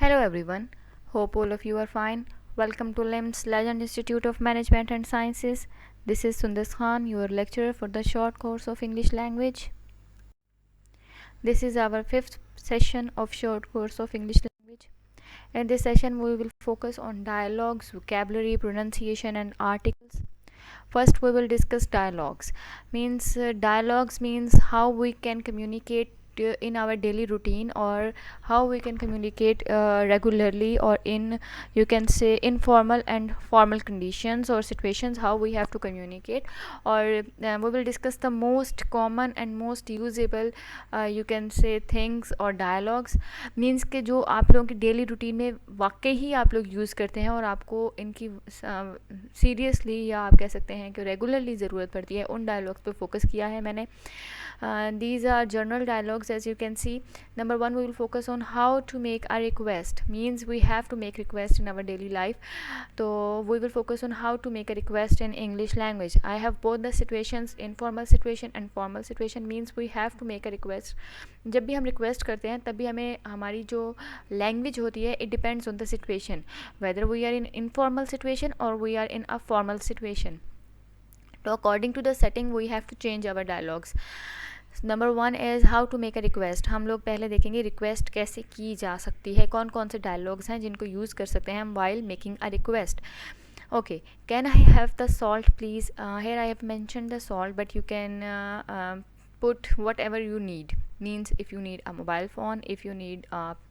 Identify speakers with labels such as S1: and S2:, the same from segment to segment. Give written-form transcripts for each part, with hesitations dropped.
S1: Hello everyone, hope all of you are fine. Welcome to LIMS Legend Institute of Management and Sciences. This is Sundas Khan, your lecturer for the short course of English language. This is our fifth session of short course of English language. In this session, we will focus on dialogues, vocabulary, pronunciation, and articles. First, we will discuss dialogues. Dialogues means how we can communicate in our daily routine, or how we can communicate regularly, or in, you can say, informal and formal conditions or situations, how we have to communicate. Or we will discuss the most common and most usable, you can say, things or dialogues. Means के जो आप लोगों की daily routine में वाकई ही आप लोग use करते हैं और आपको इनकी सीरियसली या आप कह सकते हैं कि रेगुलरली ज़रूरत पड़ती है, उन डायलॉग्स पे फोकस किया है मैंने. These are journal dialogues, as you can see. Number one, we will focus on how to make a request. Means we have to make request in our daily life. So we will focus on how to make a request in English language. I have both the situations, informal situation and formal situation. Means we have to make a request. जब भी हम request करते हैं तभी हमें हमारी जो language होती है, it depends on the situation, whether we are in informal situation और we are in a formal situation. तो according to the setting we have to change our dialogues. Number one is how to make a request. हम लोग पहले देखेंगे request कैसे की जा सकती है, कौन कौन से डायलॉग्स हैं जिनको यूज़ कर सकते हैं हम while making a request. Okay, can I have the salt please? Here I have mentioned the salt, but you can put whatever you need. Means if you need a mobile phone, if you need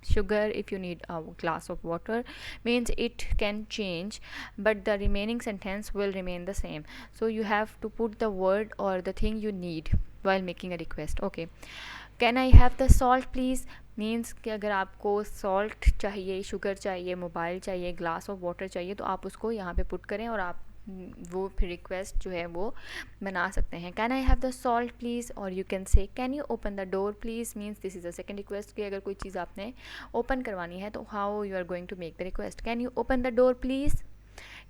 S1: sugar, if you need a glass of water, means it can change, but the remaining sentence will remain the same. So you have to put the word or the thing you need while making a request. Okay, can I have the salt please? Means कि अगर आपको salt चाहिए, sugar चाहिए, mobile चाहिए, glass of water चाहिए, तो आप उसको यहाँ पे पुट करें और आप वो फिर रिक्वेस्ट जो है वो बना सकते हैं. Can I have the salt please, और you can say can you open the door please. Means this is a second request कि अगर कोई चीज़ आपने ओपन करवानी है तो how you are going to make the request. Can you open the door please,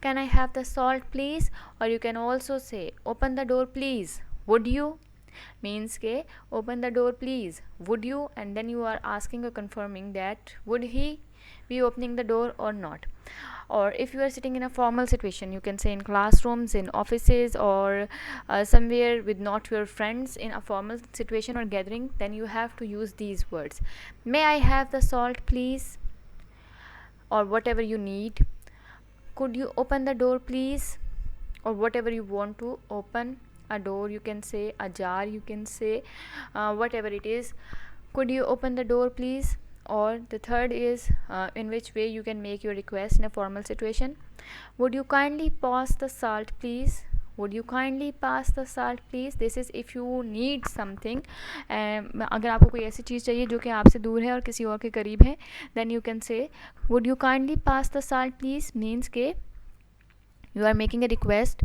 S1: can I have the salt please. और you can also say open the door please, would you. means ke open the door please, would you, and then you are asking or confirming that would he be opening the door or not. Or if you are sitting in a formal situation, you can say in classrooms, in offices, or somewhere with not your friends, in a formal situation or gathering, then you have to use these words. May I have the salt please, or whatever you need. Could you open the door please, or whatever you want to open. A door, you can say, a jar, you can say, whatever it is. Could you open the door please. Or the third is in which way you can make your request in a formal situation. Would you kindly pass the salt please, would you kindly pass the salt please. This is if you need something. अगर आपको कोई ऐसी चीज़ चाहिए जो कि आपसे दूर है और किसी और के करीब है, then you can say would you kindly pass the salt please. means के you are making a request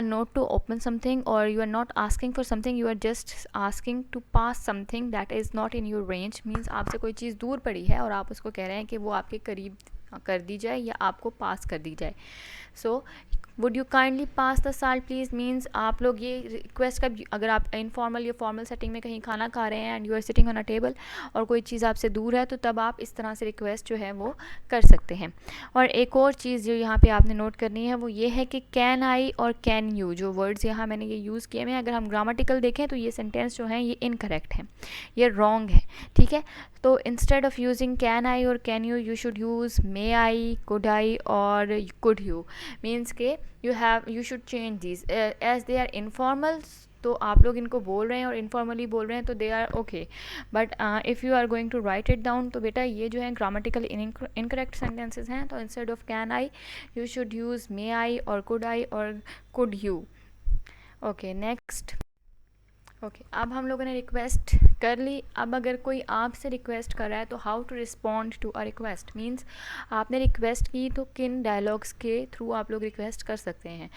S1: not to open something, or you are not asking for something, you are just asking to pass something that is not in your range. means आपसे कोई चीज़ दूर पड़ी है और आप उसको कह रहे हैं कि वो आपके करीब कर दी जाए या आपको पास कर दी जाए. So would you kindly pass the salt please. Means आप लोग ये रिक्वेस्ट का, अगर आप इनफॉर्मल या फॉर्मल सेटिंग में कहीं खाना खा रहे हैं and you are sitting on a table और कोई चीज़ आपसे दूर है, तो तब आप इस तरह से रिक्वेस्ट जो है वो कर सकते हैं. और एक और चीज़ जो यहाँ पे आपने नोट करनी है वो ये है कि कैन आई और कैन यू, जो वर्ड्स यहाँ मैंने ये यूज़ किए हैं, अगर हम ग्रामेटिकल देखें तो ये सेंटेंस जो हैं ये इनकरेक्ट हैं, ये रॉन्ग है. ठीक है, तो instead of using can I और can you, you should use may I, could I और कुड यू. मीन्स के you should change these as they are informal. तो आप लोग इनको बोल रहे हैं और इनफॉर्मली बोल रहे हैं तो they are okay, but if you are going to write it down तो बेटा ये जो है ग्रामेटिकल इनकरेक्ट सेंटेंसेस हैं. तो instead of can I you should use may I और could you. Okay, next. Okay, अब हम लोगों ने रिक्वेस्ट कर ली. अब अगर कोई आपसे रिक्वेस्ट कर रहा है तो how to respond to a request. Means आपने रिक्वेस्ट की तो किन डायलॉग्स के थ्रू आप लोग रिक्वेस्ट कर सकते हैं.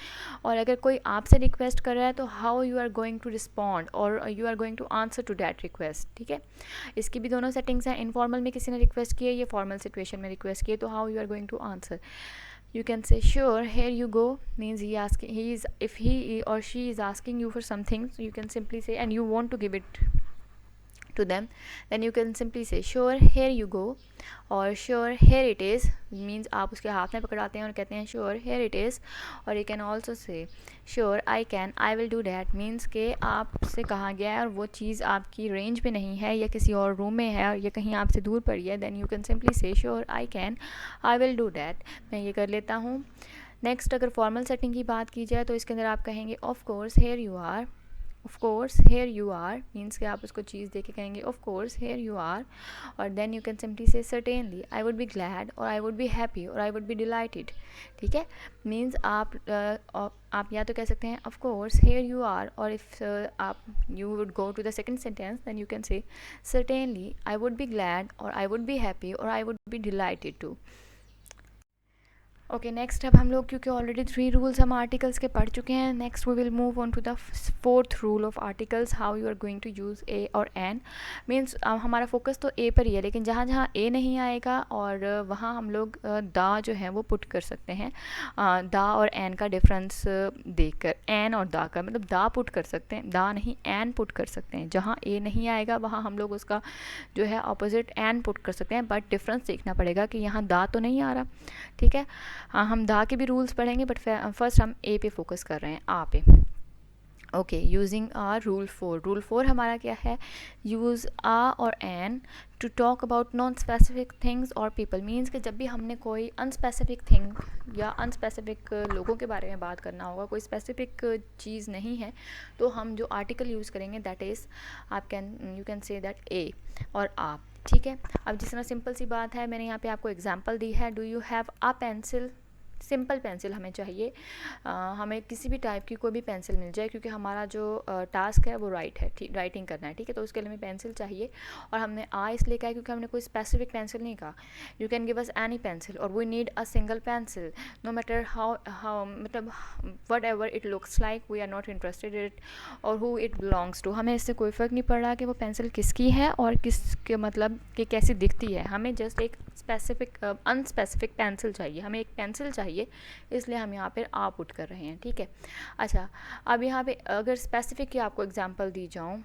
S1: और अगर कोई आपसे रिक्वेस्ट कर रहा है तो how you are going to respond और you are going to answer to that request. ठीक है, इसकी भी दोनों सेटिंग्स हैं. इनफॉर्मल में किसी ने रिक्वेस्ट की है, ये फॉर्मल सिचुएशन में रिक्वेस्ट की है, तो how you are going to answer. You can say sure, here you go. Means if he or she is asking you for something, so you can simply say, and you want to give it to them, then you can simply say sure here you go or sure here it is, means आप उसके हाथ में पकड़ाते हैं और कहते हैं sure here it is. और you can also say sure I can I will do that, means के आपसे कहा गया है और वो चीज़ आपकी रेंज में नहीं है या किसी और रूम में है और या कहीं आपसे दूर पड़ी है, then you can simply say sure I can I will do that, मैं ये कर लेता हूँ. नेक्स्ट अगर फॉर्मल सेटिंग की बात की जाए तो इसके अंदर आप कहेंगे of course here you are. Of course here you are means कि आप उसको चीज़ दे के कहेंगे of course here you are. और then you can simply say certainly I would be glad और आई वुड बी हैप्पी और आई वुड बी डिलाइटेड. ठीक है, मीन्स आप या तो कह सकते हैं of course here you are, और इफ़ आप you would go to the second sentence then you can say certainly I would be glad और आई वुड बी हैप्पी और I would be delighted to. Okay, next अब हम लोग क्योंकि already 3 rules हम articles के पढ़ चुके हैं, next we will move on to the 4th rule of articles, how you are going to use a और एन. मीन्स हमारा फोकस तो ए पर ही है, लेकिन जहाँ जहाँ ए नहीं आएगा और वहाँ हम लोग दा जो है वो पुट कर सकते हैं. दा और एन का डिफरेंस देखकर, एन और दा का मतलब दा पुट कर सकते हैं, दा नहीं एन पुट कर सकते हैं. जहाँ ए नहीं आएगा वहाँ हम लोग उसका जो है ऑपोजिट एन पुट कर सकते हैं, बट डिफरेंस देखना पड़ेगा कि यहाँ दा तो नहीं आ रहा. ठीक है, हाँ हम दा के भी रूल्स पढ़ेंगे, बट फर्स्ट हम ए पे फोकस कर रहे हैं, आ पे. Okay, using a rule 4. Rule 4 हमारा क्या है, यूज़ आ और an to talk about non specific things और पीपल. मीन्स कि जब भी हमने कोई अनस्पेसिफिक थिंग या अनस्पेसिफिक लोगों के बारे में बात करना होगा, कोई स्पेसिफिक चीज़ नहीं है, तो हम जो आर्टिकल यूज़ करेंगे that is you can say that a और आप. ठीक है, अब जिस तरह सिंपल सी बात है, मैंने यहाँ पे आपको एग्जांपल दी है, do you have a pencil. Simple pencil हमें चाहिए, हमें किसी भी टाइप की कोई भी पेंसिल मिल जाए, क्योंकि हमारा जो टास्क है वो राइटिंग करना है. ठीक है, तो उसके लिए हमें पेंसिल चाहिए, और हमने आ इसलिए कहा क्योंकि हमने कोई स्पेसिफिक पेंसिल नहीं कहा. You can give us any pencil और we need a single pencil, no matter how मतलब whatever it looks like, we are not interested it और हु इट बिलोंग्स टू. हमें इससे कोई फ़र्क नहीं पड़ रहा कि वो पेंसिल किसकी है और किसके मतलब कि कैसी दिखती है. हमें जस्ट एक स्पेसिफिक अनस्पेसिफिक पेंसिल चाहिए, हमें एक पेंसिल चाहिए, इसलिए हम यहाँ पर आ पुट कर रहे हैं. ठीक है, अच्छा अब यहाँ पे अगर स्पेसिफिक की आपको एग्जांपल दी जाऊँ,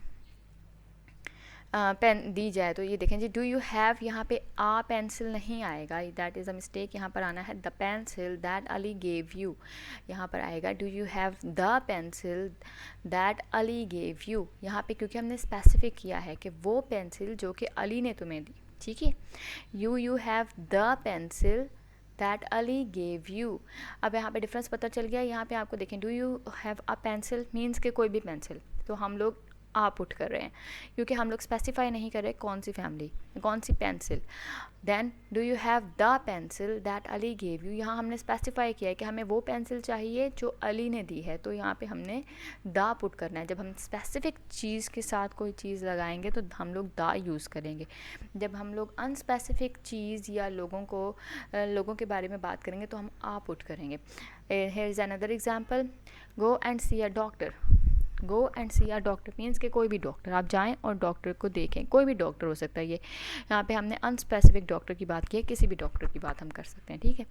S1: पेन दी जाए तो ये देखें जी, डू यू हैव, यहाँ पे आ पेंसिल नहीं आएगा, दैट इज़ अ मिस्टेक. यहाँ पर आना है the pencil that Ali gave you. यहाँ पर आएगा do you have the pencil that Ali gave you. यहाँ पे क्योंकि हमने स्पेसिफिक किया है कि वो पेंसिल जो कि अली ने तुम्हें दी. ठीक है, you have the pencil that Ali gave you. अब यहाँ पे डिफरेंस पता चल गया. यहाँ पे आपको देखें, do you have a pencil means के कोई भी पेंसिल, तो हम लोग आ पुट कर रहे हैं क्योंकि हम लोग स्पेसिफाई नहीं कर रहे कौन सी फैमिली, कौन सी pencil. Then do you have the pencil that Ali gave you. यहाँ हमने स्पेसिफाई किया है कि हमें वो पेंसिल चाहिए जो अली ने दी है, तो यहाँ पे हमने द पुट करना है. जब हम स्पेसिफिक चीज़ के साथ कोई चीज़ लगाएंगे तो हम लोग द यूज़ करेंगे. जब हम लोग अनस्पेसिफिक चीज़ या लोगों के बारे में बात करेंगे तो हम आ पुट करेंगे. Here is another example, go and see a doctor. Go and see a doctor means कि कोई भी डॉक्टर, आप जाएं और डॉक्टर को देखें. कोई भी डॉक्टर हो सकता है ये, यहाँ पे हमने अनस्पेसिफिक डॉक्टर की बात की है, किसी भी डॉक्टर की बात हम कर सकते हैं. ठीक है,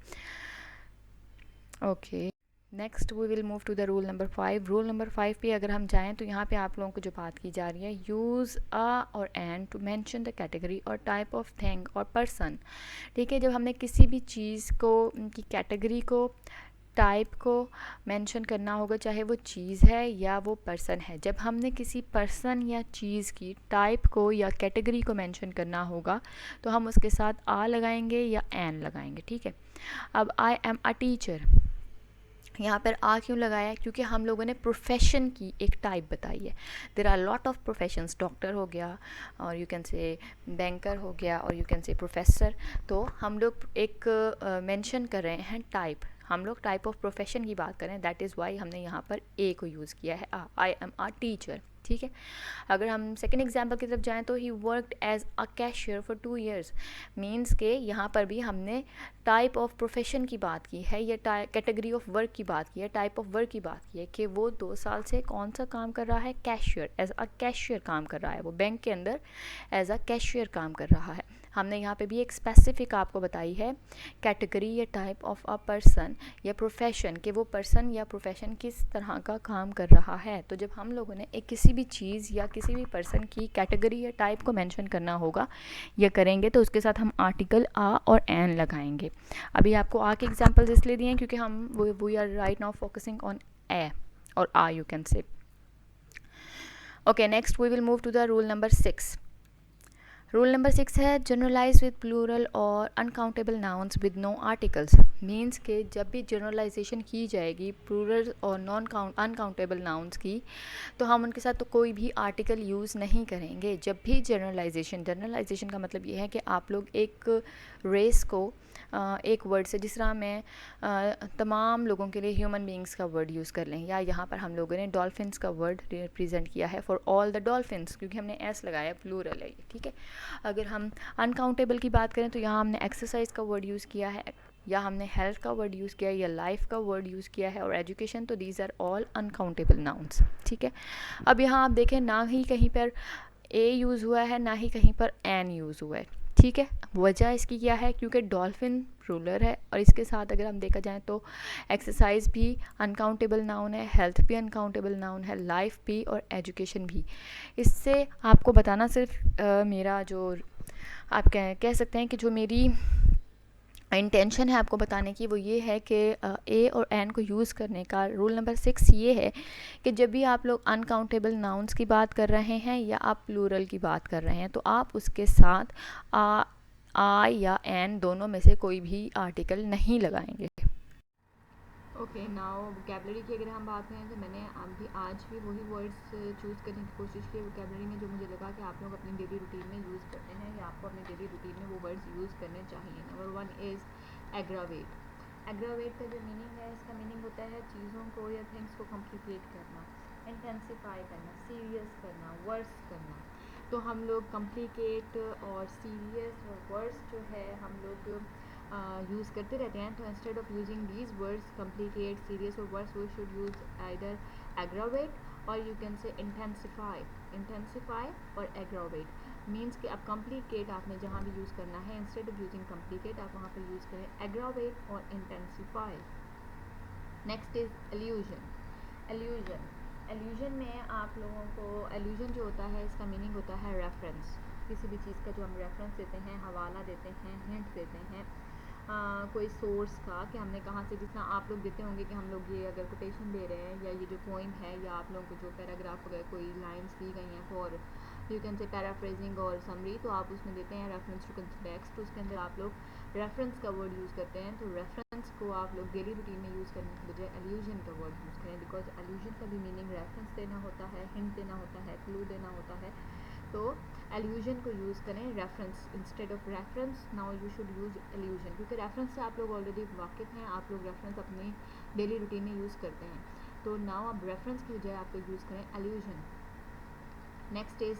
S1: okay. Next we will move to the rule number 5. Rule number 5 पे अगर हम जाएं तो यहाँ पे आप लोगों को जो बात की जा रही है, यूज़ अ और an to mention the category और टाइप ऑफ थिंग और पर्सन. ठीक है, जब हमने किसी भी चीज़ को की कैटेगरी को, टाइप को मेंशन करना होगा, चाहे वो चीज़ है या वो पर्सन है. जब हमने किसी पर्सन या चीज़ की टाइप को या कैटेगरी को मेंशन करना होगा तो हम उसके साथ आ लगाएंगे या एन लगाएंगे. ठीक है, अब आई एम अ टीचर, यहाँ पर आ क्यों लगाया, क्योंकि हम लोगों ने प्रोफेशन की एक टाइप बताई है. There are lot of professions, doctor हो गया और यू कैन से बैंकर हो गया और यू कैन से प्रोफेसर. तो हम लोग एक मेंशन कर रहे हैं टाइप, हम लोग टाइप ऑफ प्रोफेशन की बात करें, दैट इज़ वाई हमने यहाँ पर ए को यूज़ किया है, आई एम अ टीचर. ठीक है, अगर हम सेकेंड एग्जाम्पल की तरफ जाएँ तो he worked as a cashier for 2 years. Means के यहाँ पर भी हमने टाइप ऑफ प्रोफेशन की बात की है या कैटेगरी ऑफ वर्क की बात की है, टाइप ऑफ वर्क की बात की है कि वो 2 साल से कौन सा काम कर रहा है, कैशियर, एज अ कैशियर काम कर रहा है, वो बैंक के अंदर एज अ कैशियर काम कर रहा है. हमने यहाँ पे भी एक स्पेसिफिक आपको बताई है कैटेगरी या टाइप ऑफ अ पर्सन या प्रोफेशन, कि वो पर्सन या प्रोफेशन किस तरह का काम कर रहा है। तो जब हम लोगों ने एक किसी भी चीज़ या किसी भी पर्सन की कैटेगरी या टाइप को मेंशन करना होगा या करेंगे तो उसके साथ हम आर्टिकल आ और एन लगाएंगे। अभी आपको आ के एग्जांपल्स इसलिए दिए हैं क्योंकि हम we are right now focusing on a और आ, you can say. Okay, next we will move to the rule number 6. Rule number 6 है जनरलाइज विद प्लूरल और uncountable nouns with no articles. Means के जब भी जनरलाइजेशन की जाएगी plural और नॉन अनकाउंटेबल नाउन्स की, तो हम उनके साथ तो कोई भी आर्टिकल यूज़ नहीं करेंगे। जब भी जनरलाइजेशन का मतलब ये है कि आप लोग एक रेस को एक वर्ड से, जिस तरह मैं तमाम लोगों के लिए ह्यूमन बींग्स का वर्ड यूज़ कर लें, या यहाँ पर हम लोगों ने डॉल्फिन्स का वर्ड रिप्रेजेंट किया है फॉर ऑल द डॉल्फिन्स, क्योंकि हमने एस लगाया, प्लूरल है ये, ठीक है। अगर हम अनकाउंटेबल की बात करें तो यहाँ हमने एक्सरसाइज का वर्ड यूज़ किया है, या हमने हेल्थ का वर्ड यूज़ किया है, या लाइफ का वर्ड यूज़ किया है, और एजुकेशन, तो these are all uncountable nouns, ठीक है। अब यहाँ आप देखें, ना ही कहीं पर ए यूज़ हुआ है, ना ही कहीं पर एन यूज़ हुआ है, ठीक है। वजह इसकी क्या है, क्योंकि डॉल्फिन प्लूरल है, और इसके साथ अगर हम देखा जाए तो एक्सरसाइज भी अनकाउंटेबल नाउन है, हेल्थ भी अनकाउंटेबल नाउन है, लाइफ भी और एजुकेशन भी। इससे आपको बताना सिर्फ मेरा जो आप कह सकते हैं कि जो मेरी इंटेंशन है आपको बताने की, वो ये है कि ए और एन को यूज़ करने का रूल नंबर 6 ये है कि जब भी आप लोग अनकाउंटेबल नाउन्स की बात कर रहे हैं या आप प्लूरल की बात कर रहे हैं, तो आप उसके साथ आ या एन दोनों में से कोई भी आर्टिकल नहीं लगाएंगे। ओके, नाउ वोकैबुलरी की अगर हम बात करें तो मैंने अभी आज भी वही वर्ड्स चूज़ करने की कोशिश की वोकैबुलरी में जो मुझे लगा कि आप लोग अपनी डेली रूटीन में यूज़ करते हैं, या आपको अपनी डेली रूटीन में वो वर्ड्स यूज़ करने चाहिए। Number 1 is aggravate. एग्रावेट का जो मीनिंग है, इसका मीनिंग होता है चीज़ों को या थिंग्स को कॉम्प्लिकेट करना, इंटेंसिफाई करना, सीरियस करना, वर्स करना। तो हम लोग कॉम्प्लिकेट और सीरियस और वर्स जो है हम लोग यूज़ करते रहते हैं। तो instead of using these words complicate, serious और worse, we should use either aggravate और यू कैन से इंटेंसिफाई और एग्रावेट। मीन्स कि अब कॉम्प्लिकेट आपने जहाँ भी यूज़ करना है, इंस्टेड ऑफ यूजिंग कॉम्प्लिकेट आप वहाँ पर यूज़ करें एग्रावेट और intensify. Next is allusion. Allusion में आप लोगों को, एल्यूजन जो होता है इसका मीनिंग होता है रेफरेंस। किसी भी चीज़ का जो हम रेफरेंस देते हैं, हवाला देते हैं, हिंट देते हैं कोई सोर्स का, कि हमने कहाँ से, जिस तरह आप लोग देते होंगे कि हम लोग ये अगर कोटेशन दे रहे हैं, या ये जो पोइम है, या आप लोगों को जो पैराग्राफ वगैरह कोई लाइन्स दी गई हैं फॉर यू कैन से पैराफ्रेजिंग और समरी, तो आप उसमें देते हैं रेफरेंस टू कंटेक्स्ट, तो उसके अंदर आप लोग रेफरेंस का वर्ड यूज़ करते हैं। तो रेफरेंस को आप लोग डेली रूटीन में यूज़ करने के बजाय एल्यूजन का वर्ड यूज़ करें, बिकॉज एल्यूजन का भी मीनिंग रेफरेंस देना होता है, हिंट देना होता है, क्लू देना होता है। तो एल्यूजन को यूज़ करें reference instead of reference. Now you should use allusion, क्योंकि रेफरेंस से आप लोग ऑलरेडी वाकिफ़ हैं, आप लोग रेफरेंस अपनी डेली रूटीन में यूज़ करते हैं। तो नाउ अब रेफरेंस की बजाय आप लोग यूज़ करें एल्यूजन। Next is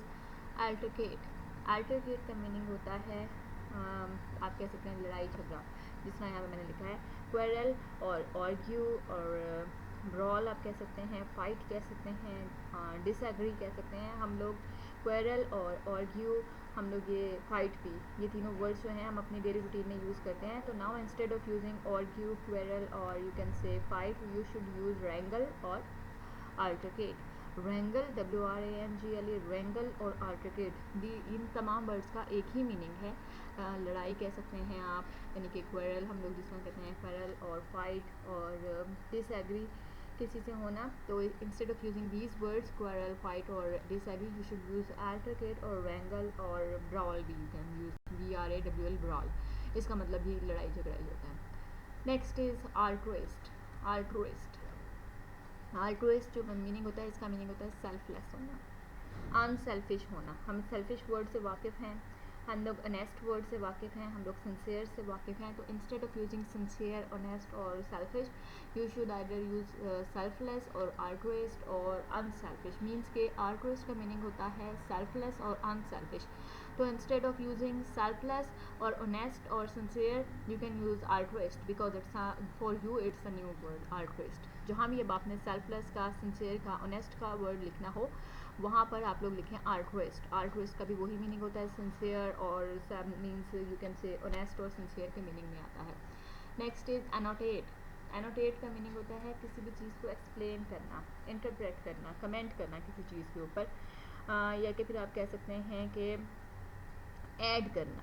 S1: अल्टरकेट। अल्टरकेट का मीनिंग होता है आप कह सकते हैं लड़ाई झगड़ा, जिस तरह यहाँ पे मैंने लिखा है क्वेरल और आर्ग्यू और ब्रॉल आप कह सकते हैं, फाइट कह सकते हैं, डिसएग्री कह सकते हैं। हम लोग क्वेरल और आर्ग्यू, हम लोग ये फाइट भी, ये तीनों वर्ड्स जो हैं हम अपनी डेली रूटीन में यूज़ करते हैं। तो now instead of using argue, quarrel और you can say fight, you should use wrangle और अल्टरकेट। रैंगल, WRANGLE, रैंगल और अल्टरकेट, इन तमाम वर्ड्स का एक ही मीनिंग है, लड़ाई कह सकते हैं आप, यानी कि क्वेरल हम लोग जिसमें कहते हैं क्वेरल, और फाइट और डिसएग्री किसी से होना। तो instead of using these words quarrel, fight और डिसएग्री, यू शुड यूज़ अल्टरकेट और रैंगल और ब्रॉल भी, you can use BRAWL, brawl, इसका मतलब भी लड़ाई झगड़ा ही होता है। Next is आल्ट्रुइस्ट। आल्ट्रुइस्ट जो मीनिंग होता है, इसका मीनिंग होता है सेल्फलेस होना, अनसेल्फिश होना। हम सेल्फिश वर्ड से वाकिफ़ हैं, हम लोग ऑनेस्ट वर्ड से वाकिफ़ हैं, हम लोग सिंसियर से वाकिफ़ हैं। तो instead of using sincere, honest और selfish, you should either use selfless और आल्ट्रुइस्ट और अनसेल्फिश। मीन्स के आल्ट्रुइस्ट का मीनिंग होता है सेल्फलेस और अनसेल्फिश। तो इंस्टेड ऑफ यूजिंग सेल्फलेस और ऑनेस्ट और sincere, you can use altruist, because it's for you it's a new word altruist. जहाँ भी अब आपने सेल्फलेस का, सिंसियर का, ऑनेस्ट का वर्ड लिखना हो, वहाँ पर आप लोग लिखें आल्ट्रुइस्ट। आल्ट्रुइस्ट का भी वही मीनिंग होता है सिंसियर, और सब मीन्स यू कैन से ऑनेस्ट और सिंसियर के मीनिंग में आता है। Next is annotate. एनोटेट का मीनिंग होता है किसी भी चीज़ को एक्सप्लेन करना, इंटरप्रेट करना, कमेंट करना किसी चीज़ के ऊपर, या कि फिर आप कह सकते हैं कि ऐड करना,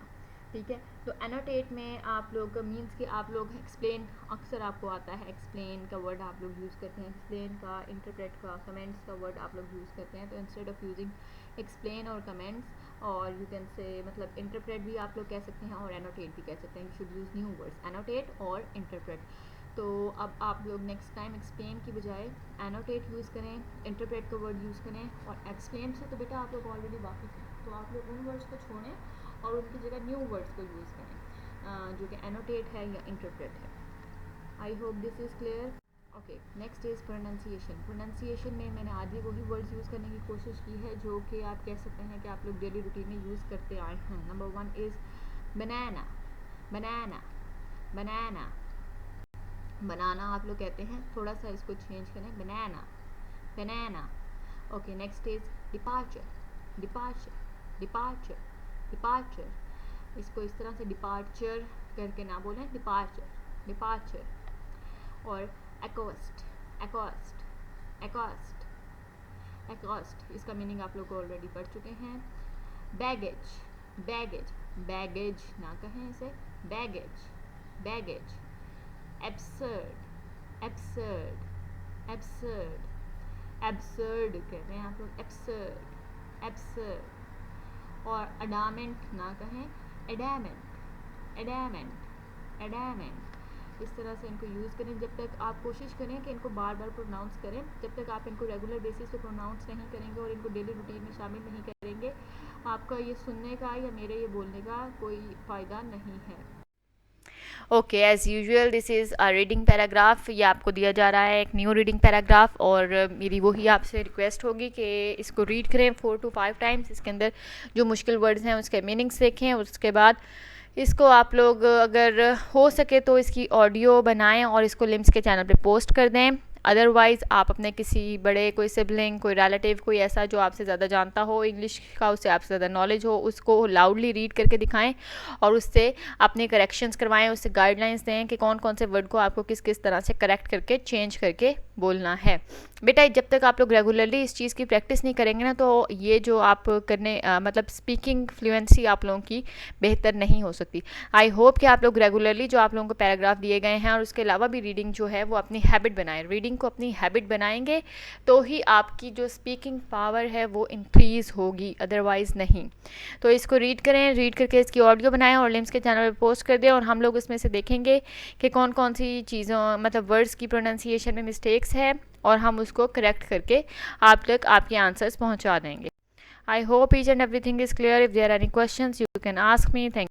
S1: ठीक है। तो एनोटेट में आप लोग मीन्स कि आप लोग एक्सप्लेन, अक्सर आपको आता है एक्सप्लेन का वर्ड आप लोग यूज़ करते हैं, एक्सप्लेन का, इंटरप्रेट का, कमेंट्स का वर्ड आप लोग यूज़ करते हैं। तो इंस्टेड ऑफ यूजिंग एक्सप्लेन और कमेंट्स और यू कैन से मतलब इंटरप्रेट भी आप लोग कह सकते हैं और एनोटेट भी कह सकते हैं। You should use new words, annotate और इंटरप्रेट। तो अब आप लोग नेक्स्ट टाइम एक्सप्लेन की बजाय एनोटेट यूज़ करें, इंटरप्रेट का वर्ड यूज़ करें, और एक्सप्लेन से तो बेटा आप लोग ऑलरेडी वाकिफ़ हैं, तो आप लोग उन वर्ड्स को छोड़ें और उनकी जगह न्यू वर्ड्स को यूज़ करें, जो कि एनोटेट है या इंटरप्रेट है। I hope this is clear. Okay, next is pronunciation. Pronunciation में मैंने आधी वही वर्ड्स यूज़ करने की कोशिश की है जो कि आप कह सकते हैं कि आप लोग डेली रूटीन में यूज़ करते आए हैं। नंबर 1 इज़ बनाना। बनाना, बनाना, बनाना आप लोग कहते हैं, थोड़ा सा इसको चेंज करें, banana, banana. Okay, next is departure. Departure, departure, departure. इसको इस तरह से डिपार्चर करके ना बोलें, डिपार्चर, डिपार्चर। और एक्वास्ट, एक्वास्ट, एक्वास्ट, एक्वास्ट, इसका मीनिंग आप लोग ऑलरेडी पढ़ चुके हैं। बैगेज, बैगेज, बैगेज ना कहें इसे, baggage, baggage. absurd, absurd, absurd, absurd कहते हैं आप लोग, absurd, absurd। और adamant ना कहें, adamant, adamant, adamant। इस तरह से इनको यूज़ करें। जब तक आप कोशिश करें कि इनको बार बार प्रोनाउंस करें, जब तक आप इनको रेगुलर बेसिस पे प्रोनाउंस नहीं करेंगे और इनको डेली रूटीन में शामिल नहीं करेंगे, आपका ये सुनने का या मेरे ये बोलने का कोई फ़ायदा नहीं है। Okay, as usual this is a reading paragraph. ये आपको दिया जा रहा है एक न्यू रीडिंग पैराग्राफ, और मेरी वही आपसे रिक्वेस्ट होगी कि इसको रीड करें 4 to 5 टाइम्स। इसके अंदर जो मुश्किल वर्ड्स हैं उसके मीनिंग्स देखें, और उसके बाद इसको आप लोग अगर हो सके तो इसकी ऑडियो बनाएं और इसको लिम्स के चैनल पे पोस्ट कर दें। अदरवाइज़ आप अपने किसी बड़े, कोई सिबलिंग, कोई रिलेटिव, कोई ऐसा जो आपसे ज़्यादा जानता हो इंग्लिश का, उससे आपसे ज़्यादा नॉलेज हो, उसको लाउडली रीड करके दिखाएं और उससे अपने करेक्शंस करवाएं, उससे गाइडलाइंस दें कि कौन कौन से वर्ड को आपको किस किस तरह से करेक्ट करके चेंज करके बोलना है। बेटा जब तक आप लोग रेगुलरली इस चीज़ की प्रैक्टिस नहीं करेंगे ना, तो ये जो आप करने मतलब स्पीकिंग फ्लुएंसी आप लोगों की बेहतर नहीं हो सकती। आई होप कि आप लोग रेगुलरली जो आप लोगों को पैराग्राफ दिए गए हैं और उसके अलावा भी रीडिंग जो है वो अपनी हैबिट बनाएं। रीडिंग को अपनी हैबिट बनाएंगे तो ही आपकी जो स्पीकिंग पावर है वो इंक्रीज़ होगी, अदरवाइज़ नहीं। तो इसको रीड करें, रीड करके इसकी ऑडियो बनाएं और लिम्स के चैनल पर पोस्ट कर दें, और हम लोग इसमें से देखेंगे कि कौन कौन सी चीज़ों मतलब वर्ड्स की प्रोनाउंसिएशन में मिस्टेक्स है, और हम उसको करेक्ट करके आप तक आपके आंसर्स पहुंचा देंगे। I hope each and everything is clear. If there are any questions you can ask me. Thank